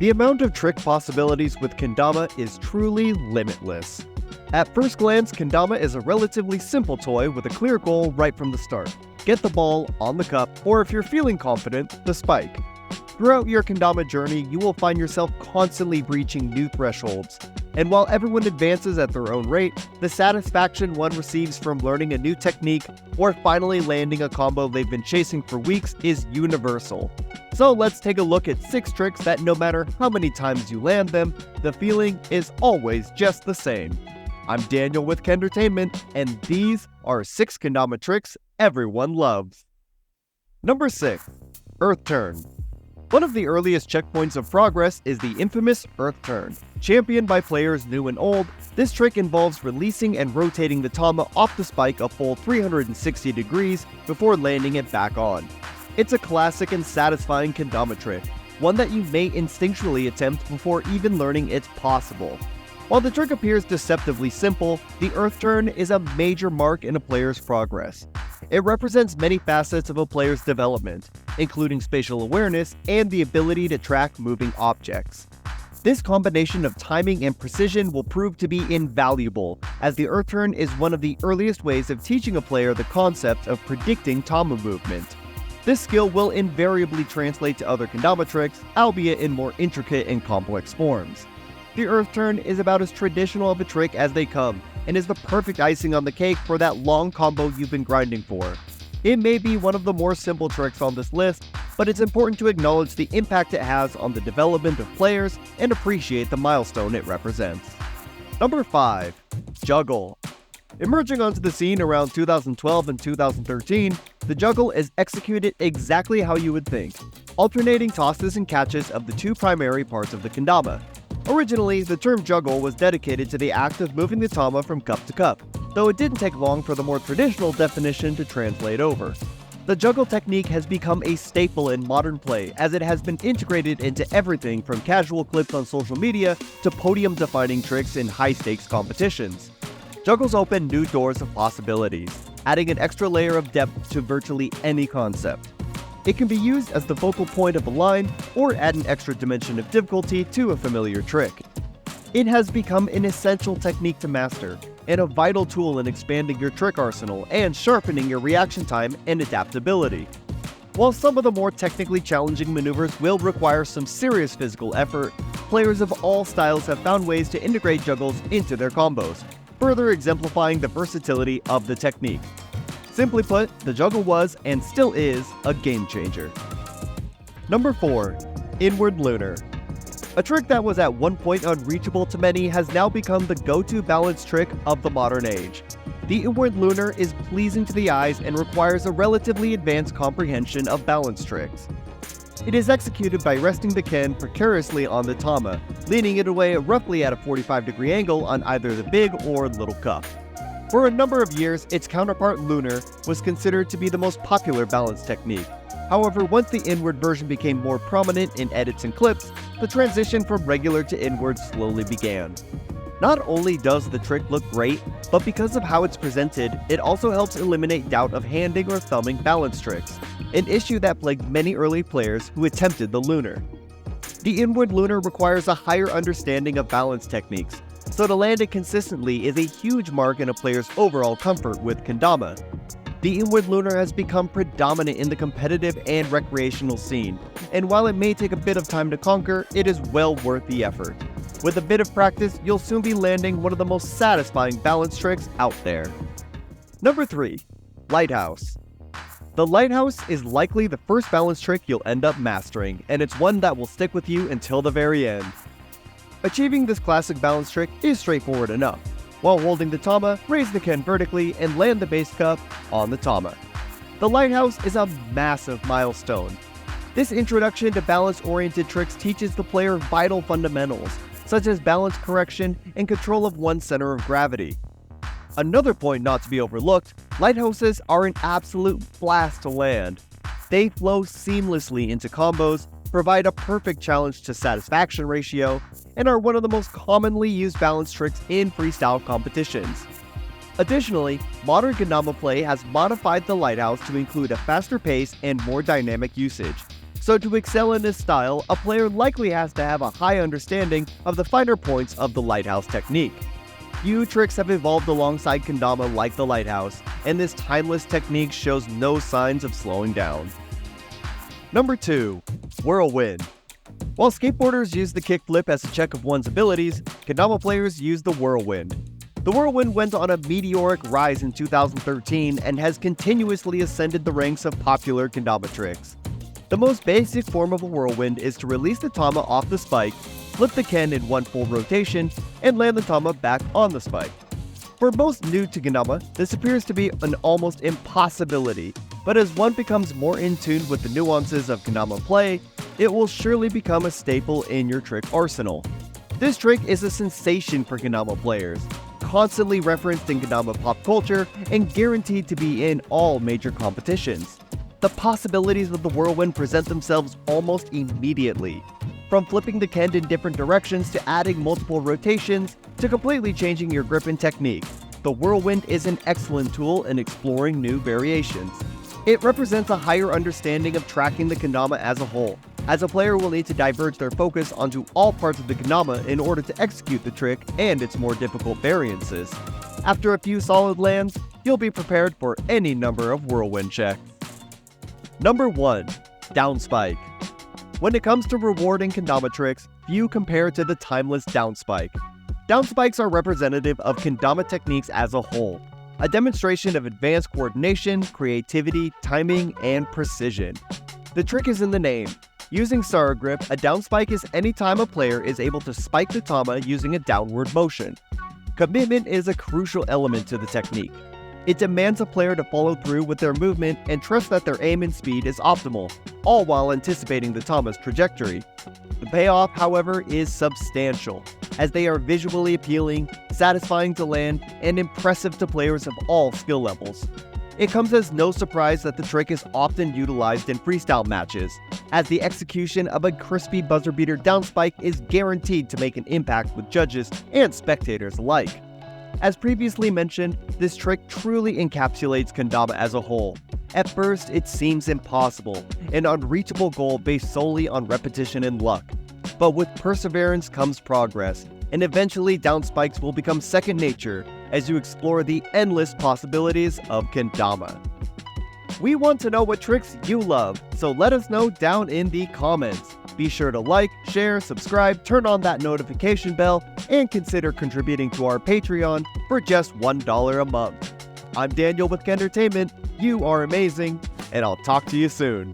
The amount of trick possibilities with Kendama is truly limitless. At first glance, Kendama is a relatively simple toy with a clear goal right from the start. Get the ball on the cup, or if you're feeling confident, the spike. Throughout your Kendama journey, you will find yourself constantly breaching new thresholds. And while everyone advances at their own rate, the satisfaction one receives from learning a new technique or finally landing a combo they've been chasing for weeks is universal. So let's take a look at 6 tricks that no matter how many times you land them, the feeling is always just the same. I'm Daniel with KENDERTAINMENT, and these are 6 Kendama tricks everyone loves. Number 6. Earth Turn. One of the earliest checkpoints of progress is the infamous Earth Turn. Championed by players new and old, this trick involves releasing and rotating the tama off the spike a full 360 degrees before landing it back on. It's a classic and satisfying Kendama trick, one that you may instinctually attempt before even learning it's possible. While the trick appears deceptively simple, the Earth Turn is a major mark in a player's progress. It represents many facets of a player's development, including spatial awareness and the ability to track moving objects. This combination of timing and precision will prove to be invaluable, as the Earth Turn is one of the earliest ways of teaching a player the concept of predicting tama movement. This skill will invariably translate to other Kendama tricks, albeit in more intricate and complex forms. The Earth Turn is about as traditional of a trick as they come, and is the perfect icing on the cake for that long combo you've been grinding for. It may be one of the more simple tricks on this list, but it's important to acknowledge the impact it has on the development of players and appreciate the milestone it represents. Number 5. Juggle. Emerging onto the scene around 2012 and 2013, the juggle is executed exactly how you would think, alternating tosses and catches of the 2 primary parts of the Kendama. Originally, the term juggle was dedicated to the act of moving the tama from cup to cup, though it didn't take long for the more traditional definition to translate over. The juggle technique has become a staple in modern play, as it has been integrated into everything from casual clips on social media to podium-defining tricks in high-stakes competitions. Juggles open new doors of possibilities, adding an extra layer of depth to virtually any concept. It can be used as the focal point of a line, or add an extra dimension of difficulty to a familiar trick. It has become an essential technique to master, and a vital tool in expanding your trick arsenal and sharpening your reaction time and adaptability. While some of the more technically challenging maneuvers will require some serious physical effort, players of all styles have found ways to integrate juggles into their combos, further exemplifying the versatility of the technique. Simply put, the juggle was, and still is, a game changer. Number 4. Inward Lunar. A trick that was at one point unreachable to many has now become the go-to balance trick of the modern age. The Inward Lunar is pleasing to the eyes and requires a relatively advanced comprehension of balance tricks. It is executed by resting the Ken precariously on the tama, leaning it away roughly at a 45-degree angle on either the big or little cup. For a number of years, its counterpart Lunar was considered to be the most popular balance technique. However, once the inward version became more prominent in edits and clips, the transition from regular to inward slowly began. Not only does the trick look great, but because of how it's presented, it also helps eliminate doubt of handing or thumbing balance tricks, an issue that plagued many early players who attempted the Lunar. The Inward Lunar requires a higher understanding of balance techniques, so to land it consistently is a huge mark in a player's overall comfort with Kendama. The Inward Lunar has become predominant in the competitive and recreational scene, and while it may take a bit of time to conquer, it is well worth the effort. With a bit of practice, you'll soon be landing one of the most satisfying balance tricks out there. Number 3. Lighthouse. The Lighthouse is likely the first balance trick you'll end up mastering, and it's one that will stick with you until the very end. Achieving this classic balance trick is straightforward enough. While holding the tama, raise the Ken vertically and land the base cup on the tama. The Lighthouse is a massive milestone. This introduction to balance-oriented tricks teaches the player vital fundamentals, such as balance correction and control of one's center of gravity. Another point not to be overlooked, lighthouses are an absolute blast to land. They flow seamlessly into combos, provide a perfect challenge to satisfaction ratio, and are one of the most commonly used balance tricks in freestyle competitions. Additionally, modern Kendama play has modified the Lighthouse to include a faster pace and more dynamic usage. So to excel in this style, a player likely has to have a high understanding of the finer points of the Lighthouse technique. Few tricks have evolved alongside Kendama like the Lighthouse, and this timeless technique shows no signs of slowing down. Number 2. Whirlwind. While skateboarders use the kickflip as a check of one's abilities, Kendama players use the Whirlwind. The Whirlwind went on a meteoric rise in 2013 and has continuously ascended the ranks of popular Kendama tricks. The most basic form of a Whirlwind is to release the tama off the spike, flip the Ken in one full rotation, and land the tama back on the spike. For most new to Kendama, this appears to be an almost impossibility, but as one becomes more in tune with the nuances of Kendama play, it will surely become a staple in your trick arsenal. This trick is a sensation for Kendama players, constantly referenced in Kendama pop culture and guaranteed to be in all major competitions. The possibilities of the Whirlwind present themselves almost immediately. From flipping the Ken in different directions to adding multiple rotations to completely changing your grip and technique, the Whirlwind is an excellent tool in exploring new variations. It represents a higher understanding of tracking the Kendama as a whole, as a player will need to diverge their focus onto all parts of the Kendama in order to execute the trick and its more difficult variances. After a few solid lands, you'll be prepared for any number of Whirlwind checks. Number 1. Down Spike. When it comes to rewarding Kendama tricks, few compare to the timeless down spike. Down spikes are representative of Kendama techniques as a whole, a demonstration of advanced coordination, creativity, timing, and precision. The trick is in the name. Using Sara Grip, a down spike is any time a player is able to spike the tama using a downward motion. Commitment is a crucial element to the technique. It demands a player to follow through with their movement and trust that their aim and speed is optimal, all while anticipating the tama's trajectory. The payoff, however, is substantial, as they are visually appealing, satisfying to land, and impressive to players of all skill levels. It comes as no surprise that the trick is often utilized in freestyle matches, as the execution of a crispy buzzer beater down spike is guaranteed to make an impact with judges and spectators alike. As previously mentioned, this trick truly encapsulates Kendama as a whole. At first, it seems impossible, an unreachable goal based solely on repetition and luck. But with perseverance comes progress, and eventually down spikes will become second nature as you explore the endless possibilities of Kendama. We want to know what tricks you love, so let us know down in the comments. Be sure to like, share, subscribe, turn on that notification bell, and consider contributing to our Patreon for just $1 a month. I'm Daniel with KENDERTAINMENT, you are amazing, and I'll talk to you soon.